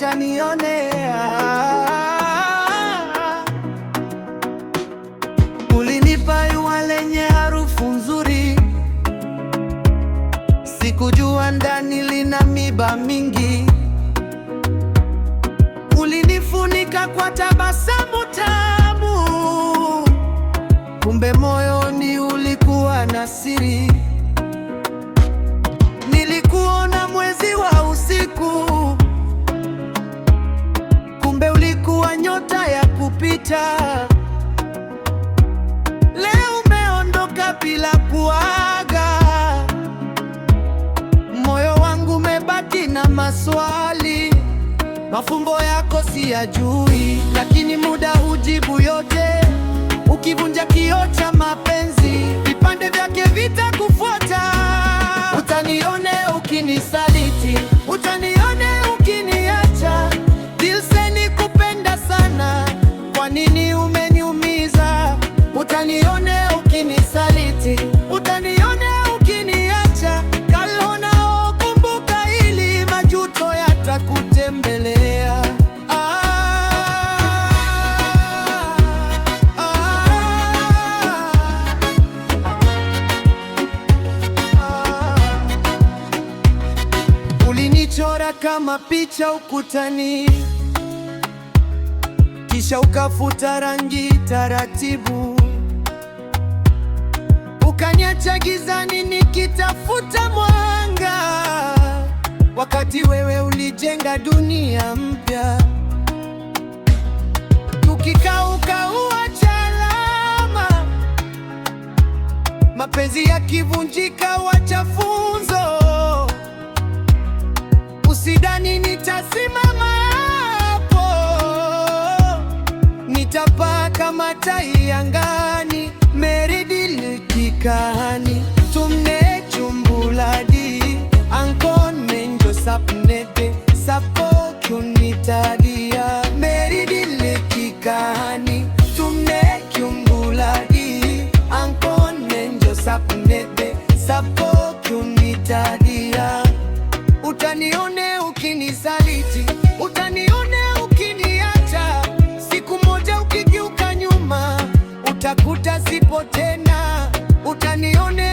utanionea. Ulinipa ua lenye harufu nzuri, sikujua ndani lina miba mingi. Ulinifunika kwa tabasamu tamu, kumbe moyoni ulikuwa na siri. Nilikuona mwezi wa usiku, kumbe ulikuwa nyota ya kupita. Leo umeondoka bila kuaga, moyo wangu umebaki na maswali. Mafumbo yako siyajui, lakini muda hujibu yote. Ukivunja kioo cha mapenzi, vipande vyake vitakufuata. Utanione ukinisaliti, utanione ukiniacha. Dilse nikupenda sana, kwa nini umeniumiza? Utanione ukinisaliti, utanione ukiniacha. Kalona kumbuka, ili majuto yatakutembelea. Ulinichora kama picha ukutani, kisha ukafuta rangi taratibu. Ukaniacha gizani nikitafuta mwanga, wakati wewe ulijenga dunia mpya. Tukikauka uacha alama, mapenzi yakivunjika wacha funzo. Usidhani nitasimama hapo, nitapaa kama tai angani. मेरी दिल की कहानी तुमने चुम बुला दी, आंखों में जो सपने थे सबको क्यों मिटा दिया। मेरी दिल की कहानी तुमने क्यों बुला दी, आंखों में जो सपने थे सबको क्यों मिटा दिया। Utanione ukinisaliti, utanione ukiniacha. Siku moja ukigeuka nyuma, utakuta sipo tena. Utanione